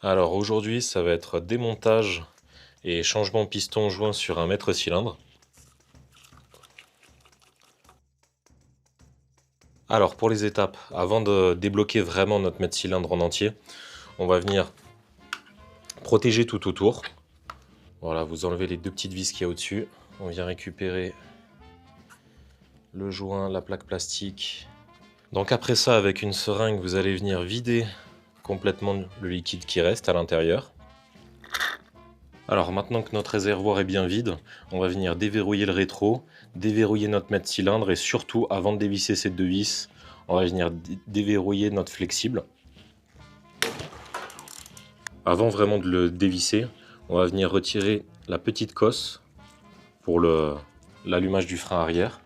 Alors aujourd'hui, ça va être démontage et changement piston-joint sur un mètre cylindre. Alors pour les étapes, avant de débloquer vraiment notre mètre cylindre en entier, on va venir protéger tout autour. Voilà, vous enlevez les deux petites vis qu'il y a au-dessus. On vient récupérer le joint, la plaque plastique. Donc après ça, avec une seringue, vous allez venir vider complètement le liquide qui reste à l'intérieur. Alors maintenant que notre réservoir est bien vide, on va venir déverrouiller le rétro, déverrouiller notre mètre cylindre et surtout, avant de dévisser ces deux vis, on va venir déverrouiller notre flexible. Avant vraiment de le dévisser, on va venir retirer la petite cosse pour l'allumage du frein arrière.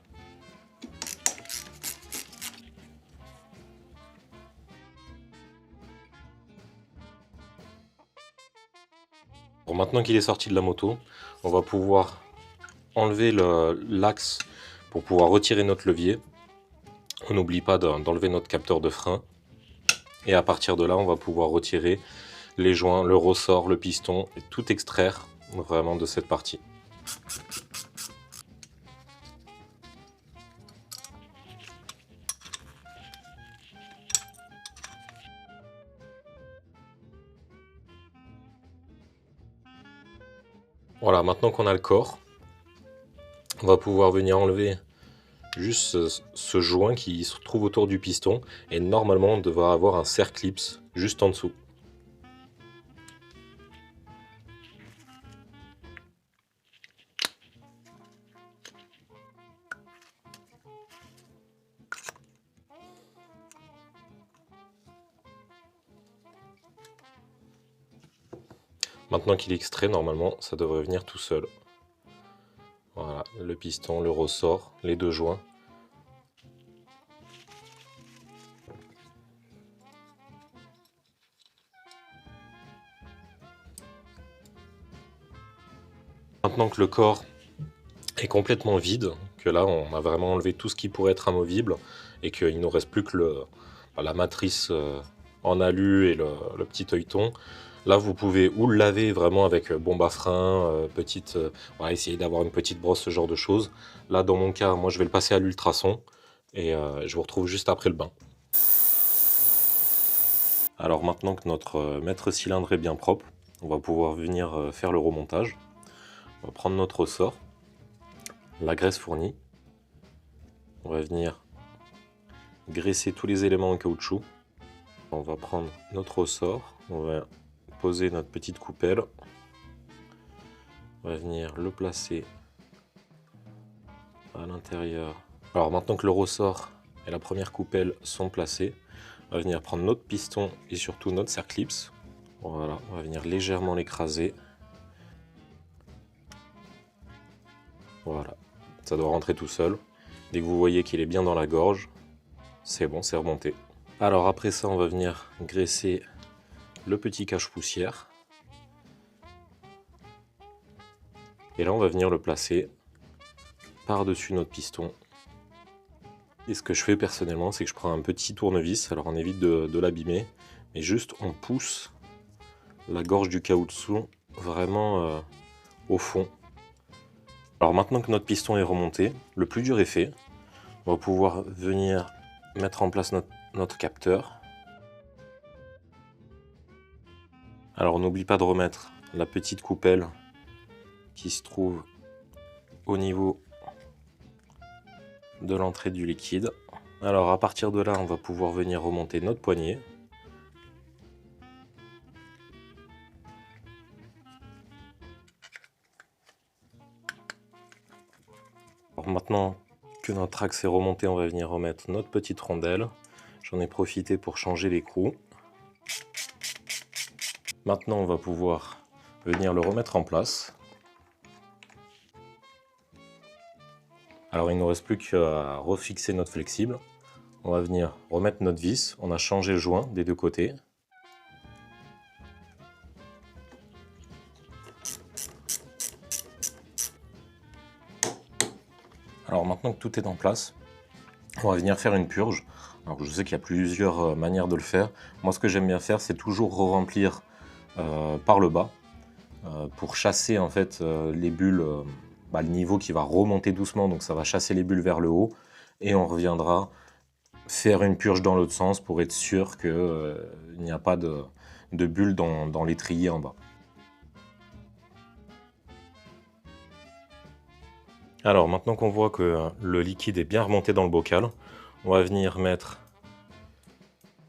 Bon, maintenant qu'il est sorti de la moto, on va pouvoir enlever l'axe pour pouvoir retirer notre levier. On n'oublie pas d'enlever notre capteur de frein. Et à partir de là, on va pouvoir retirer les joints, le ressort, le piston, et tout extraire vraiment de cette partie. Voilà, maintenant qu'on a le corps, on va pouvoir venir enlever juste ce joint qui se trouve autour du piston. Et normalement, on devrait avoir un serre-clips juste en dessous. Maintenant qu'il est extrait, normalement, ça devrait venir tout seul. Voilà, le piston, le ressort, les deux joints. Maintenant que le corps est complètement vide, que là on a vraiment enlevé tout ce qui pourrait être amovible et qu'il ne nous reste plus que la matrice en alu et le petit œilleton. Là vous pouvez ou le laver vraiment avec bombe à frein, voilà, essayer d'avoir une petite brosse, ce genre de choses. Là dans mon cas, moi je vais le passer à l'ultrason et je vous retrouve juste après le bain. Alors maintenant que notre mètre cylindre est bien propre, on va pouvoir venir faire le remontage. On va prendre notre ressort, la graisse fournie. On va venir graisser tous les éléments en caoutchouc. On va prendre notre ressort, on va poser notre petite coupelle. On va venir le placer à l'intérieur. Alors maintenant que le ressort et la première coupelle sont placés, on va venir prendre notre piston et surtout notre serre-clips. Voilà, on va venir légèrement l'écraser. Voilà, ça doit rentrer tout seul. Dès que vous voyez qu'il est bien dans la gorge, c'est bon, c'est remonté. Alors après ça, on va venir graisser le petit cache-poussière. Et là, on va venir le placer par-dessus notre piston. Et ce que je fais personnellement, c'est que je prends un petit tournevis, alors on évite de l'abîmer, mais juste on pousse la gorge du caoutchouc vraiment au fond. Alors maintenant que notre piston est remonté, le plus dur est fait. On va pouvoir venir mettre en place notre capteur. Alors n'oublie pas de remettre la petite coupelle qui se trouve au niveau de l'entrée du liquide. Alors à partir de là, on va pouvoir venir remonter notre poignée. Alors maintenant que notre axe est remonté, on va venir remettre notre petite rondelle. J'en ai profité pour changer l'écrou. Maintenant, on va pouvoir venir le remettre en place. Alors il ne nous reste plus qu'à refixer notre flexible. On va venir remettre notre vis. On a changé le joint des deux côtés. Alors maintenant que tout est en place, on va venir faire une purge. Alors je sais qu'il y a plusieurs manières de le faire. Moi ce que j'aime bien faire, c'est toujours re-remplir par le bas pour chasser en fait les bulles, le niveau qui va remonter doucement, donc ça va chasser les bulles vers le haut, et on reviendra faire une purge dans l'autre sens pour être sûr qu'il n'y a pas de bulles dans l'étrier en bas. Alors maintenant qu'on voit que le liquide est bien remonté dans le bocal, on va venir mettre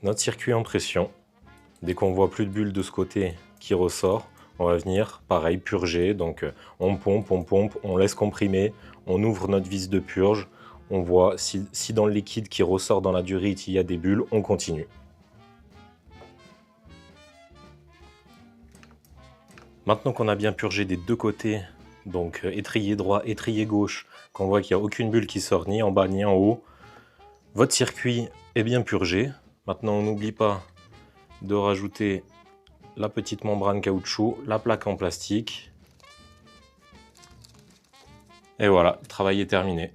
notre circuit en pression. Dès qu'on voit plus de bulles de ce côté qui ressort, on va venir, pareil, purger. Donc on pompe, on laisse comprimer, on ouvre notre vis de purge, on voit si dans le liquide qui ressort dans la durite il y a des bulles, on continue. Maintenant qu'on a bien purgé des deux côtés, donc étrier droit, étrier gauche, qu'on voit qu'il n'y a aucune bulle qui sort ni en bas ni en haut, votre circuit est bien purgé. Maintenant on n'oublie pas de rajouter la petite membrane caoutchouc, la plaque en plastique. Et voilà, le travail est terminé.